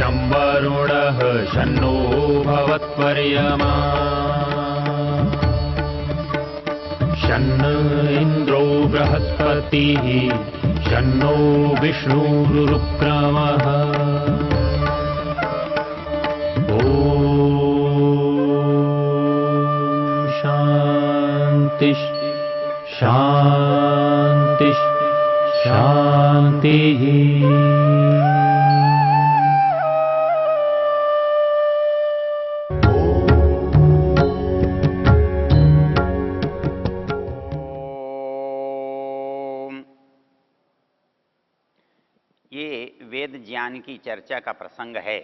शं वरुणः शन्नो भवत्पर्यमा शन्न इन्द्रो बृहस्पतिः शन्नो विष्णुरुक्रमः ॐ शान्ति शान्ति शान्तिः। ये वेद ज्ञान की चर्चा का प्रसंग है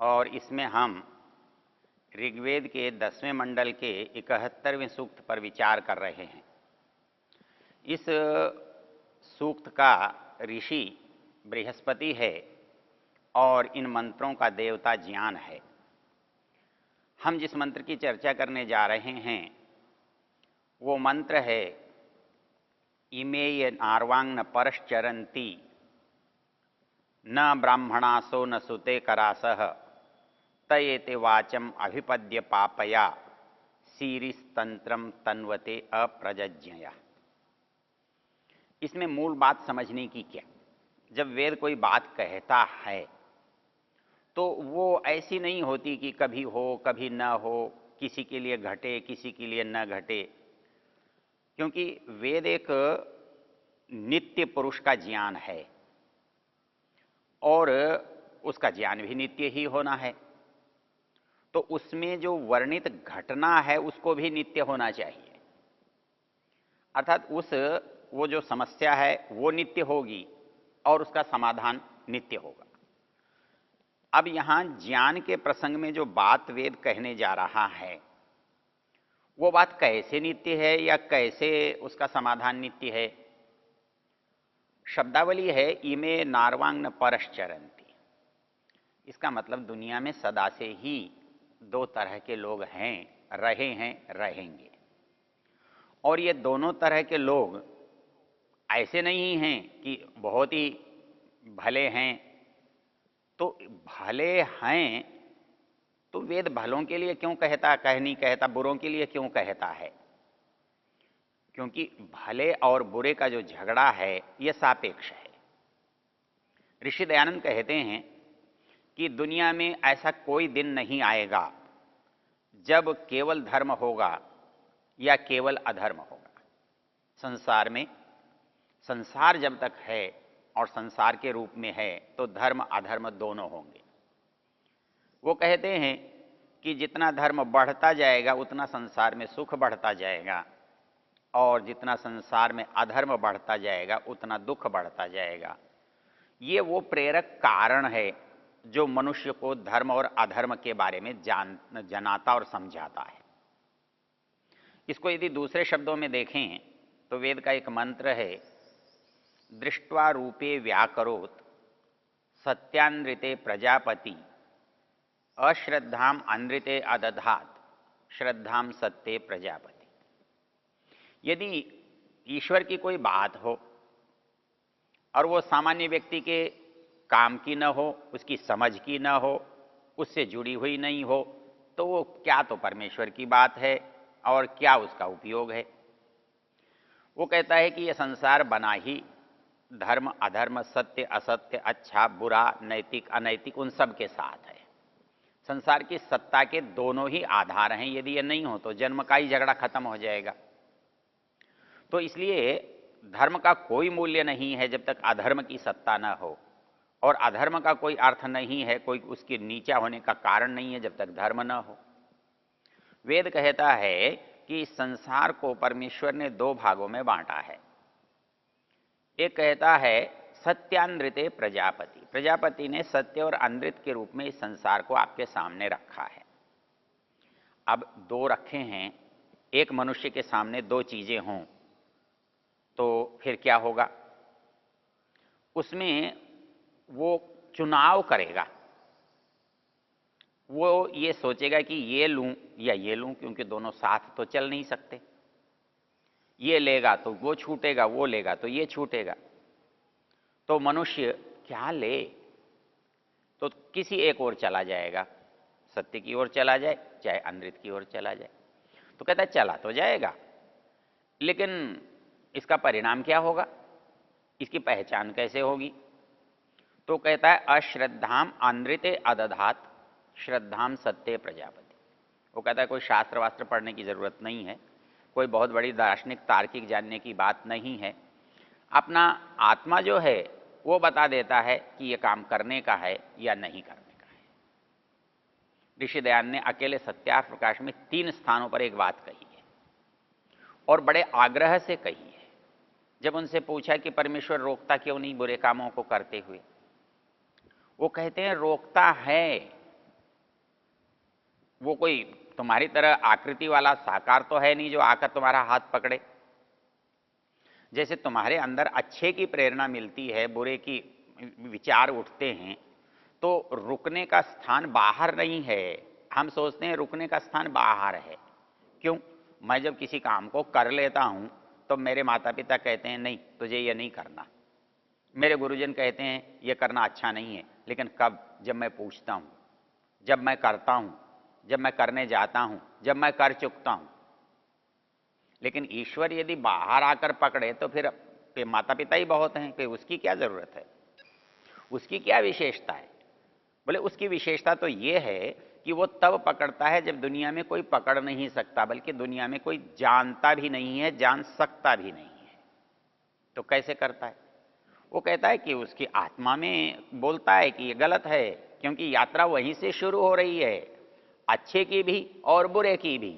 और इसमें हम ऋग्वेद के 10वें मंडल के 71वें सूक्त पर विचार कर रहे हैं। इस सूक्त का ऋषि बृहस्पति है और इन मंत्रों का देवता ज्ञान है। हम जिस मंत्र की चर्चा करने जा रहे हैं वो मंत्र है इमेय नार्वांग न परश्चरन्ति न ब्राह्मणासो न सुते करासः तयेते वाचम अभिपद्य पापया सीरिस्तंत्रम तन्वते अप्रजज्ञया। इसमें मूल बात समझने की क्या, जब वेद कोई बात कहता है तो वो ऐसी नहीं होती कि कभी हो कभी न हो, किसी के लिए घटे किसी के लिए न घटे, क्योंकि वेद एक नित्य पुरुष का ज्ञान है और उसका ज्ञान भी नित्य ही होना है। तो उसमें जो वर्णित घटना है उसको भी नित्य होना चाहिए, अर्थात वो जो समस्या है वो नित्य होगी और उसका समाधान नित्य होगा। अब यहाँ ज्ञान के प्रसंग में जो बात वेद कहने जा रहा है वो बात कैसे नित्य है या कैसे उसका समाधान नित्य है। शब्दावली है इमे नार्वांग न परश्चरन्ति। इसका मतलब दुनिया में सदा से ही दो तरह के लोग हैं, रहे हैं, रहेंगे। और ये दोनों तरह के लोग ऐसे नहीं हैं कि बहुत ही भले हैं। तो भले हैं तो वेद भलों के लिए क्यों कहता, नहीं कहता बुरों के लिए क्यों कहता है? क्योंकि भले और बुरे का जो झगड़ा है यह सापेक्ष है। ऋषि दयानंद कहते हैं कि दुनिया में ऐसा कोई दिन नहीं आएगा जब केवल धर्म होगा या केवल अधर्म होगा। संसार जब तक है और संसार के रूप में है तो धर्म अधर्म दोनों होंगे। वो कहते हैं कि जितना धर्म बढ़ता जाएगा उतना संसार में सुख बढ़ता जाएगा और जितना संसार में अधर्म बढ़ता जाएगा उतना दुख बढ़ता जाएगा। ये वो प्रेरक कारण है जो मनुष्य को धर्म और अधर्म के बारे में जनाता और समझाता है। इसको यदि दूसरे शब्दों में देखें तो वेद का एक मंत्र है दृष्ट्वा रूपे व्याकरोत सत्यानृते प्रजापति अश्रद्धाम अनृते अदधात श्रद्धाम सत्ते प्रजापति। यदि ईश्वर की कोई बात हो और वो सामान्य व्यक्ति के काम की न हो, उसकी समझ की न हो, उससे जुड़ी हुई नहीं हो, तो वो क्या तो परमेश्वर की बात है और क्या उसका उपयोग है। वो कहता है कि यह संसार बना ही धर्म अधर्म सत्य असत्य अच्छा बुरा नैतिक अनैतिक उन सब के साथ है। संसार की सत्ता के दोनों ही आधार हैं। यदि ये नहीं हो तो जन्म का ही झगड़ा खत्म हो जाएगा। तो इसलिए धर्म का कोई मूल्य नहीं है जब तक अधर्म की सत्ता न हो, और अधर्म का कोई अर्थ नहीं है, कोई उसके नीचा होने का कारण नहीं है जब तक धर्म न हो। वेद कहता है कि इस संसार को परमेश्वर ने दो भागों में बांटा है। एक कहता है सत्यानृते प्रजापति। प्रजापति ने सत्य और अनृत के रूप में इस संसार को आपके सामने रखा है। अब दो रखे हैं, एक मनुष्य के सामने दो चीजें हों तो फिर क्या होगा? उसमें वो चुनाव करेगा। वो ये सोचेगा कि ये लूं या ये लूं, क्योंकि दोनों साथ तो चल नहीं सकते। ये लेगा तो वो छूटेगा, वो लेगा तो ये छूटेगा। तो मनुष्य क्या ले? तो किसी एक ओर चला जाएगा, सत्य की ओर चला जाए चाहे अनृत की ओर चला जाए। तो कहता है चला तो जाएगा, लेकिन इसका परिणाम क्या होगा, इसकी पहचान कैसे होगी? तो कहता है अश्रद्धाम अनृते अदधात श्रद्धाम सत्य प्रजापति। वो कहता है कोई शास्त्र वास्त्र पढ़ने की जरूरत नहीं है, कोई बहुत बड़ी दार्शनिक तार्किक जानने की बात नहीं है। अपना आत्मा जो है वो बता देता है कि ये काम करने का है या नहीं करने का है। ऋषि दयानंद ने अकेले सत्यार्थ प्रकाश में 3 स्थानों पर एक बात कही है और बड़े आग्रह से कही है। जब उनसे पूछा कि परमेश्वर रोकता क्यों नहीं बुरे कामों को करते हुए, वो कहते हैं रोकता है। वो कोई तुम्हारी तरह आकृति वाला साकार तो है नहीं जो आकर तुम्हारा हाथ पकड़े। जैसे तुम्हारे अंदर अच्छे की प्रेरणा मिलती है, बुरे की विचार उठते हैं, तो रुकने का स्थान बाहर नहीं है। हम सोचते हैं रुकने का स्थान बाहर है। क्यों? मैं जब किसी काम को कर लेता हूं तो मेरे माता पिता कहते हैं नहीं तुझे ये नहीं करना, मेरे गुरुजन कहते हैं ये करना अच्छा नहीं है, लेकिन कब? जब मैं पूछता हूं, जब मैं करता हूं, जब मैं करने जाता हूं, जब मैं कर चुकता हूं। लेकिन ईश्वर यदि बाहर आकर पकड़े तो फिर माता पिता ही बहुत हैं, कि उसकी क्या जरूरत है, उसकी क्या विशेषता है? बोले उसकी विशेषता तो ये है कि वो तब पकड़ता है जब दुनिया में कोई पकड़ नहीं सकता, बल्कि दुनिया में कोई जानता भी नहीं है, जान सकता भी नहीं है। तो कैसे करता है? वो कहता है कि उसकी आत्मा में बोलता है कि ये गलत है, क्योंकि यात्रा वहीं से शुरू हो रही है, अच्छे की भी और बुरे की भी।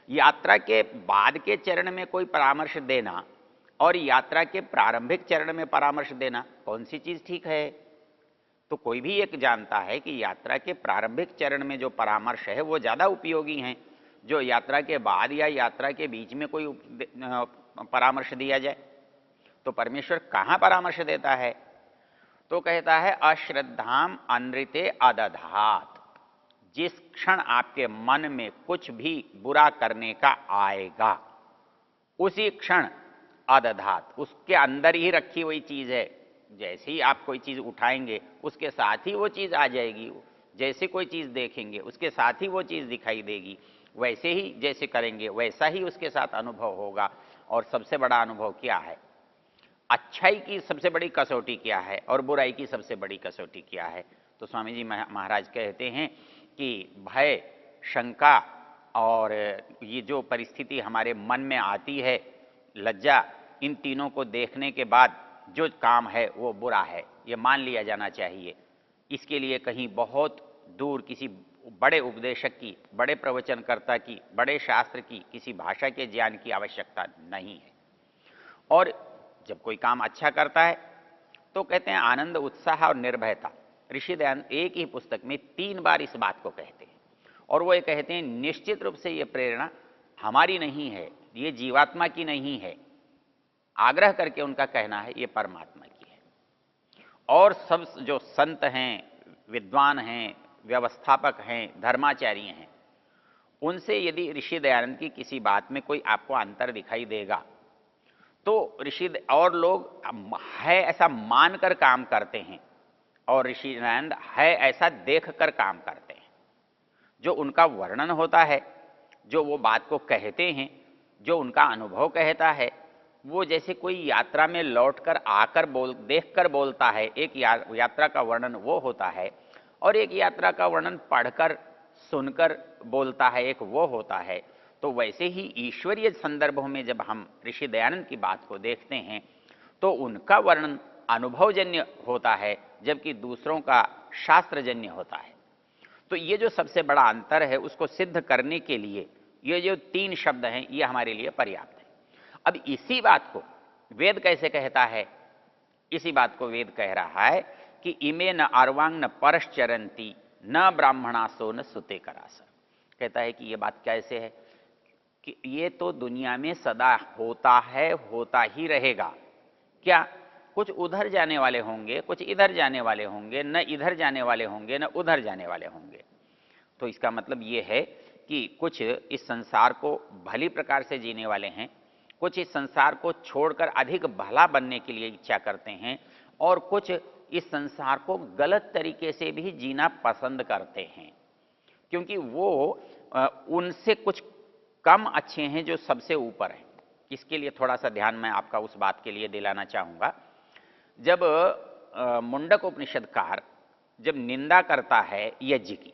यात्रा के बाद के चरण में कोई परामर्श देना और यात्रा के प्रारंभिक चरण में परामर्श देना, कौन सी चीज ठीक है? तो कोई भी एक जानता है कि यात्रा के प्रारंभिक चरण में जो परामर्श है वो ज्यादा उपयोगी हैं, जो यात्रा के बाद या यात्रा के बीच में कोई परामर्श दिया जाए। तो परमेश्वर कहां परामर्श देता है? तो कहता है अश्रद्धाम अनृते अदधात। जिस क्षण आपके मन में कुछ भी बुरा करने का आएगा, उसी क्षण अदधात, उसके अंदर ही रखी हुई चीज है। जैसे ही आप कोई चीज उठाएंगे उसके साथ ही वो चीज आ जाएगी, जैसे कोई चीज देखेंगे उसके साथ ही वो चीज दिखाई देगी, वैसे ही जैसे करेंगे वैसा ही उसके साथ अनुभव होगा। और सबसे बड़ा अनुभव क्या है? अच्छाई की सबसे बड़ी कसौटी क्या है और बुराई की सबसे बड़ी कसौटी क्या है? तो स्वामी जी महाराज कहते हैं कि भय, शंका और ये जो परिस्थिति हमारे मन में आती है, लज्जा, इन तीनों को देखने के बाद जो काम है वो बुरा है, ये मान लिया जाना चाहिए। इसके लिए कहीं बहुत दूर किसी बड़े उपदेशक की, बड़े प्रवचनकर्ता की, बड़े शास्त्र की, किसी भाषा के ज्ञान की आवश्यकता नहीं है। और जब कोई काम अच्छा करता है तो कहते हैं आनंद, उत्साह और निर्भयता। ऋषि दयानंद एक ही पुस्तक में 3 बार इस बात को कहते हैं, और वो ये कहते हैं निश्चित रूप से ये प्रेरणा हमारी नहीं है, ये जीवात्मा की नहीं है। आग्रह करके उनका कहना है ये परमात्मा की है। और सब जो संत हैं, विद्वान हैं, व्यवस्थापक हैं, धर्माचार्य हैं, उनसे यदि ऋषि दयानंद की किसी बात में कोई आपको अंतर दिखाई देगा तो ऋषि और लोग है ऐसा मानकर काम करते हैं और ऋषि दयानंद है ऐसा देखकर काम करते हैं। जो उनका वर्णन होता है, जो वो बात को कहते हैं, जो उनका अनुभव कहता है, वो जैसे कोई यात्रा में लौटकर आकर देखकर बोलता है। एक यात्रा का वर्णन वो होता है और एक यात्रा का वर्णन पढ़कर सुनकर बोलता है, एक वो होता है। तो वैसे ही ईश्वरीय संदर्भों में जब हम ऋषि दयानंद की बात को देखते हैं तो उनका वर्णन अनुभवजन्य होता है, जबकि दूसरों का शास्त्रजन्य होता है। तो ये जो सबसे बड़ा अंतर है उसको सिद्ध करने के लिए ये जो 3 शब्द हैं ये हमारे लिए पर्याप्त है। अब इसी बात को वेद कैसे कहता है? इसी बात को वेद कह रहा है कि इमे न अर्वांग न परश्चरंती न ब्राह्मणासो न सुते करास। कहता है कि ये बात कैसे है कि ये तो दुनिया में सदा होता है, होता ही रहेगा। क्या? कुछ उधर जाने वाले होंगे, कुछ इधर जाने वाले होंगे, न इधर जाने वाले होंगे न उधर जाने वाले होंगे। तो इसका मतलब ये है कि कुछ इस संसार को भली प्रकार से जीने वाले हैं, कुछ इस संसार को छोड़कर अधिक भला बनने के लिए इच्छा करते हैं, और कुछ इस संसार को गलत तरीके से भी जीना पसंद करते हैं, क्योंकि वो उनसे कुछ कम अच्छे हैं जो सबसे ऊपर हैं। इसके लिए थोड़ा सा ध्यान मैं आपका उस बात के लिए दिलाना चाहूँगा। जब मुंडक उपनिषदकार जब निंदा करता है यज्ञ की,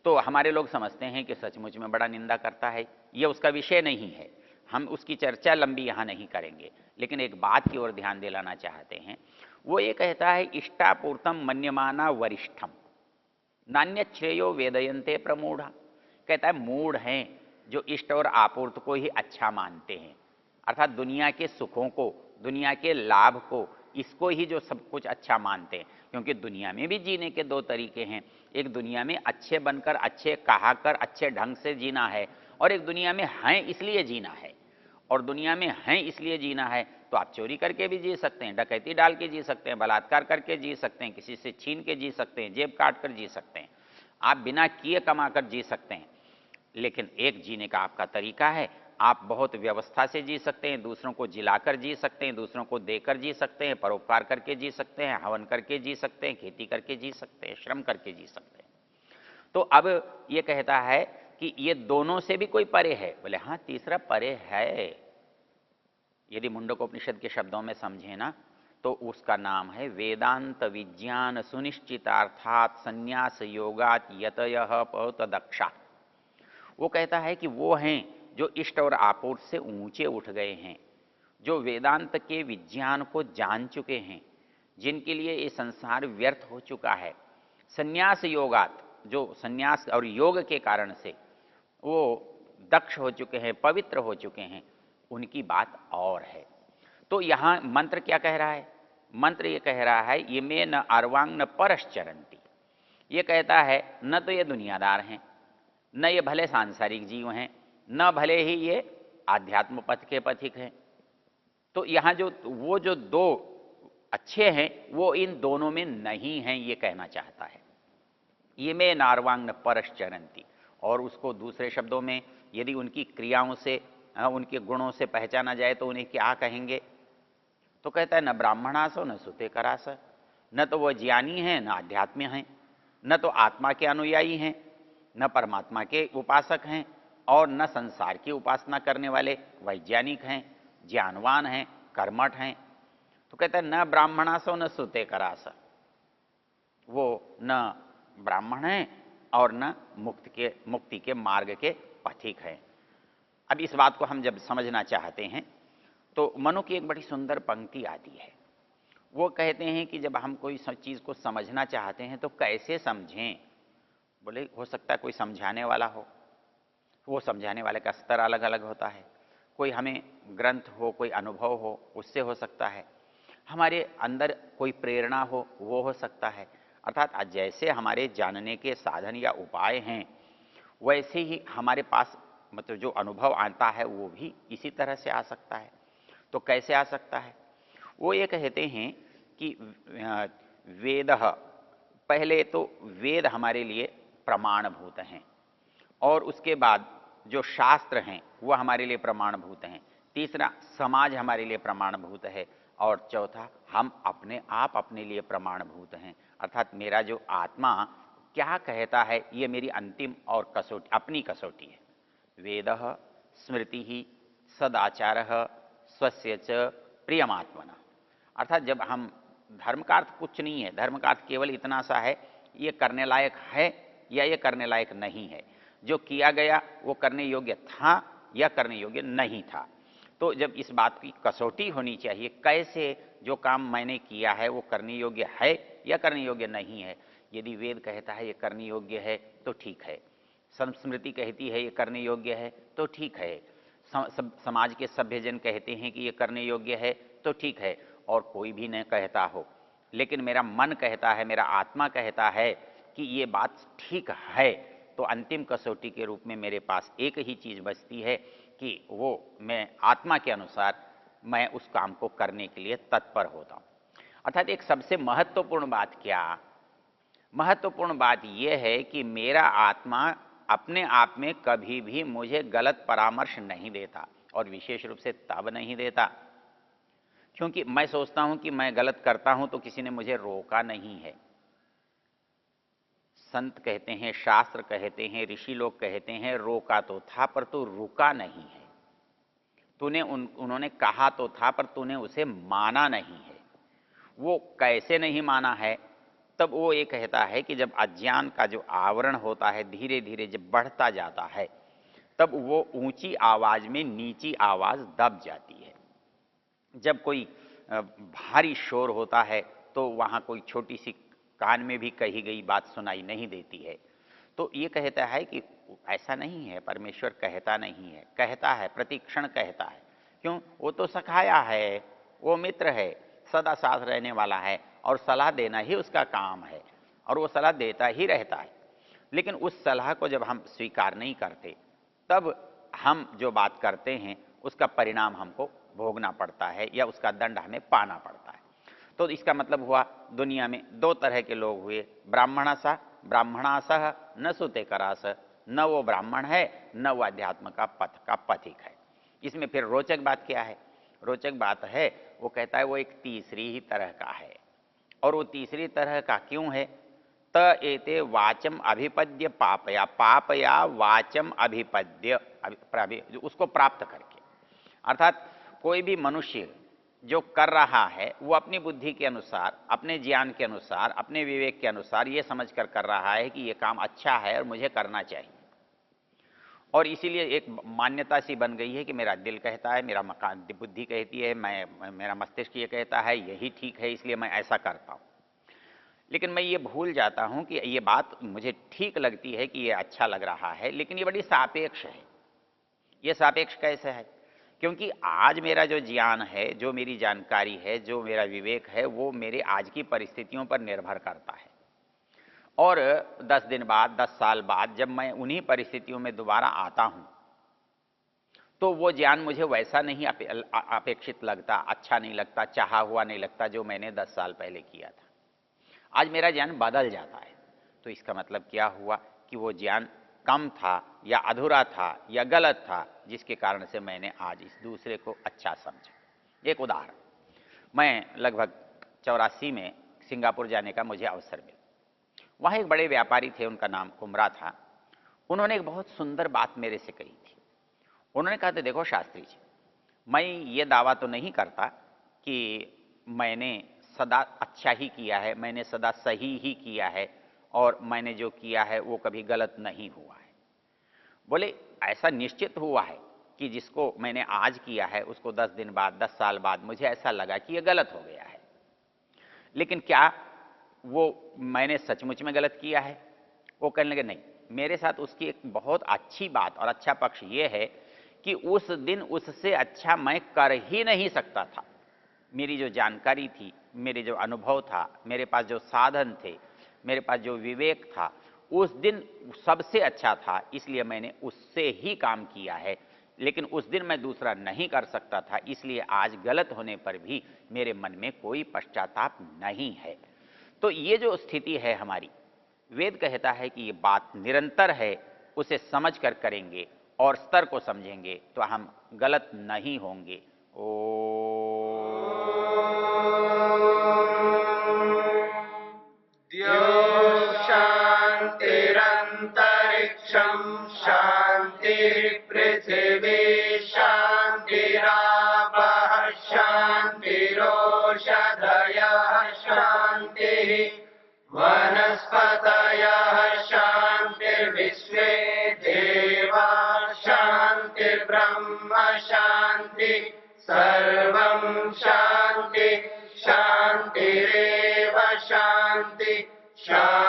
तो हमारे लोग समझते हैं कि सचमुच में बड़ा निंदा करता है, यह उसका विषय नहीं है, हम उसकी चर्चा लंबी यहाँ नहीं करेंगे। लेकिन एक बात की ओर ध्यान दिलाना चाहते हैं। वो ये कहता है इष्टापूर्तम मन्यमाना वरिष्ठम नान्य श्रेयो वेदयंते प्रमूढ़ा। कहता है मूढ़ हैं जो इष्ट और आपूर्त को ही अच्छा मानते हैं, अर्थात दुनिया के सुखों को, दुनिया के लाभ को, इसको ही जो सब कुछ अच्छा मानते हैं। क्योंकि दुनिया में भी जीने के दो तरीके हैं, एक दुनिया में अच्छे बनकर, अच्छे कहाकर, अच्छे ढंग से जीना है, और एक दुनिया में हैं इसलिए जीना है। और दुनिया में हैं इसलिए जीना है तो आप चोरी करके भी जी सकते हैं, डकैती डाल के जी सकते हैं, बलात्कार करके जी सकते हैं, किसी से छीन के जी सकते हैं, जेब काट कर जी सकते हैं, आप बिना किए कमा कर जी सकते हैं। लेकिन एक जीने का आपका तरीका है, आप बहुत व्यवस्था से जी सकते हैं, दूसरों को जिलाकर जी सकते हैं, दूसरों को देकर जी सकते हैं, परोपकार करके जी सकते हैं, हवन करके जी सकते हैं, खेती करके जी सकते हैं, श्रम करके जी सकते हैं। तो अब ये कहता है कि ये दोनों से भी कोई परे है। बोले हाँ, तीसरा परे है। यदि मुंडकोपनिषद के शब्दों में समझे ना, तो उसका नाम है वेदांत विज्ञान सुनिश्चितार्थात संन्यास योगात यतयः पौतदक्षा। वो कहता है कि वो हैं जो इष्ट और आपूर्त से ऊंचे उठ गए हैं, जो वेदांत के विज्ञान को जान चुके हैं, जिनके लिए ये संसार व्यर्थ हो चुका है। संन्यास योगात, जो संन्यास और योग के कारण से वो दक्ष हो चुके हैं, पवित्र हो चुके हैं, उनकी बात और है। तो यहाँ मंत्र क्या कह रहा है? मंत्र ये कह रहा है ये में न अर्वांग न परश्चरंती। ये कहता है न तो ये दुनियादार हैं, न ये भले सांसारिक जीव हैं, न भले ही ये आध्यात्म पथ के पथिक हैं। तो यहाँ जो वो जो दो अच्छे हैं वो इन दोनों में नहीं हैं, ये कहना चाहता है। ये में नार्वांग न परश्चरंती। और उसको दूसरे शब्दों में यदि उनकी क्रियाओं से, उनके गुणों से पहचाना जाए तो उन्हें क्या कहेंगे? तो कहता है न ब्राह्मणास न सुते करास, न तो वह ज्ञानी हैं, न आध्यात्म हैं, न तो आत्मा के अनुयायी हैं, न परमात्मा के उपासक हैं, और न संसार की उपासना करने वाले वैज्ञानिक हैं, ज्ञानवान हैं, कर्मठ हैं। तो कहता है न ब्राह्मणासो न सुते करास, वो न ब्राह्मण हैं और न मुक्ति के मार्ग के पथिक हैं। अब इस बात को हम जब समझना चाहते हैं तो मनु की एक बड़ी सुंदर पंक्ति आती है। वो कहते हैं कि जब हम कोई चीज़ को समझना चाहते हैं तो कैसे समझें? बोले हो सकता है कोई समझाने वाला हो, वो समझाने वाले का स्तर अलग अलग होता है। कोई हमें ग्रंथ हो, कोई अनुभव हो, उससे हो सकता है। हमारे अंदर कोई प्रेरणा हो, वो हो सकता है। अर्थात जैसे हमारे जानने के साधन या उपाय हैं, वैसे ही हमारे पास मतलब जो अनुभव आता है वो भी इसी तरह से आ सकता है। तो कैसे आ सकता है? वो ये कहते हैं कि वेदः, पहले तो वेद हमारे लिए प्रमाणभूत हैं, और उसके बाद जो शास्त्र हैं वो हमारे लिए प्रमाणभूत हैं। तीसरा समाज हमारे लिए प्रमाणभूत है, और चौथा हम अपने आप अपने लिए प्रमाणभूत हैं। अर्थात मेरा जो आत्मा क्या कहता है ये मेरी अंतिम और कसौटी, अपनी कसौटी है। वेदः स्मृति सदाचारः स्वस्य च प्रियमात्मना। अर्थात जब हम, धर्म का अर्थ कुछ नहीं है, धर्म का अर्थ केवल इतना सा है ये करने लायक है या ये करने लायक नहीं है। जो किया गया वो करने योग्य था या करने योग्य नहीं था। तो जब इस बात की कसौटी होनी चाहिए, कैसे जो काम मैंने किया है वो करने योग्य है या करने योग्य नहीं है। यदि वेद कहता है ये करने योग्य है तो ठीक है, स्मृति कहती है ये करने योग्य है तो ठीक है, समाज के सभ्यजन कहते हैं कि ये करने योग्य है तो ठीक है, और कोई भी न कहता हो, लेकिन मेरा मन कहता है, मेरा आत्मा कहता है कि ये बात ठीक है, तो अंतिम कसौटी के रूप में मेरे पास एक ही चीज़ बचती है कि वो मैं आत्मा के अनुसार मैं उस काम को करने के लिए तत्पर होता हूँ। अर्थात एक सबसे महत्वपूर्ण बात क्या? महत्वपूर्ण बात यह है कि मेरा आत्मा अपने आप में कभी भी मुझे गलत परामर्श नहीं देता, और विशेष रूप से तब नहीं देता क्योंकि मैं सोचता हूं कि मैं गलत करता हूं तो किसी ने मुझे रोका नहीं है। संत कहते हैं, शास्त्र कहते हैं, ऋषि लोग कहते हैं, रोका तो था पर तू रुका नहीं है। उन्होंने कहा तो था पर तूने उसे माना नहीं है। वो कैसे नहीं माना है? तब वो ये कहता है कि जब अज्ञान का जो आवरण होता है धीरे धीरे जब बढ़ता जाता है, तब वो ऊंची आवाज में नीची आवाज दब जाती है। जब कोई भारी शोर होता है तो वहाँ कोई छोटी सी कान में भी कही गई बात सुनाई नहीं देती है। तो ये कहता है कि ऐसा नहीं है, परमेश्वर कहता नहीं है, कहता है, प्रतिक्षण कहता है। क्यों? वो तो सखाया है, वो मित्र है, सदा साथ रहने वाला है और सलाह देना ही उसका काम है और वो सलाह देता ही रहता है। लेकिन उस सलाह को जब हम स्वीकार नहीं करते, तब हम जो बात करते हैं उसका परिणाम हमको भोगना पड़ता है या उसका दंड हमें पाना पड़ता है। तो इसका मतलब हुआ दुनिया में दो तरह के लोग हुए, ब्राह्मणासह न सुते करास, न वो ब्राह्मण है न वो अध्यात्म का पथ का पथिक है। इसमें फिर रोचक बात क्या है? रोचक बात है, वो कहता है वो एक तीसरी ही तरह का है। और वो तीसरी तरह का क्यों है? त एते वाचम अभिपद्य पापया, पापया वाचम अभिपद्य, उसको प्राप्त करके। अर्थात कोई भी मनुष्य जो कर रहा है वो अपनी बुद्धि के अनुसार, अपने ज्ञान के अनुसार, अपने विवेक के अनुसार ये समझ कर रहा है कि ये काम अच्छा है और मुझे करना चाहिए। और इसीलिए एक मान्यता सी बन गई है कि मेरा दिल कहता है, मेरा मकान बुद्धि कहती है, मेरा मस्तिष्क ये कहता है यही ठीक है, इसलिए मैं ऐसा करता हूँ। लेकिन मैं ये भूल जाता हूँ कि ये बात मुझे ठीक लगती है कि ये अच्छा लग रहा है, लेकिन ये बड़ी सापेक्ष है। ये सापेक्ष कैसे है? क्योंकि आज मेरा जो ज्ञान है, जो मेरी जानकारी है, जो मेरा विवेक है, वो मेरे आज की परिस्थितियों पर निर्भर करता है। और 10 दिन बाद, 10 साल बाद जब मैं उन्हीं परिस्थितियों में दोबारा आता हूं, तो वो ज्ञान मुझे वैसा नहीं अपेक्षित लगता, अच्छा नहीं लगता, चाहा हुआ नहीं लगता जो मैंने 10 साल पहले किया था। आज मेरा ज्ञान बदल जाता है। तो इसका मतलब क्या हुआ कि वो ज्ञान कम था या अधूरा था या गलत था, जिसके कारण से मैंने आज इस दूसरे को अच्छा समझा। एक उदाहरण, मैं लगभग 84 में सिंगापुर जाने का मुझे अवसर मिला। वहाँ एक बड़े व्यापारी थे, उनका नाम कुमरा था। उन्होंने एक बहुत सुंदर बात मेरे से कही थी। उन्होंने कहा था, देखो शास्त्री जी, मैं ये दावा तो नहीं करता कि मैंने सदा अच्छा ही किया है, मैंने सदा सही ही किया है और मैंने जो किया है वो कभी गलत नहीं हुआ है। बोले ऐसा निश्चित हुआ है कि जिसको मैंने आज किया है उसको 10 दिन बाद, 10 साल बाद मुझे ऐसा लगा कि ये गलत हो गया है। लेकिन क्या वो मैंने सचमुच में गलत किया है? वो कहने लगे नहीं, मेरे साथ उसकी एक बहुत अच्छी बात और अच्छा पक्ष ये है कि उस दिन उससे अच्छा मैं कर ही नहीं सकता था। मेरी जो जानकारी थी, मेरे जो अनुभव था, मेरे पास जो साधन थे, मेरे पास जो विवेक था, उस दिन सबसे अच्छा था, इसलिए मैंने उससे ही काम किया है। लेकिन उस दिन मैं दूसरा नहीं कर सकता था, इसलिए आज गलत होने पर भी मेरे मन में कोई पश्चाताप नहीं है। तो ये जो स्थिति है हमारी, वेद कहता है कि ये बात निरंतर है, उसे समझ कर करेंगे और स्तर को समझेंगे तो हम गलत नहीं होंगे। शांतिरंतरिक्षं शांतिर्पृथिवी शांतिरापः शांतिरोषधयः शांतिः वनस्पतयः शांतिर्विश्वे देवा शांतिर्ब्रह्म शांति सर्वं शांति शांतिरेव शांति शांति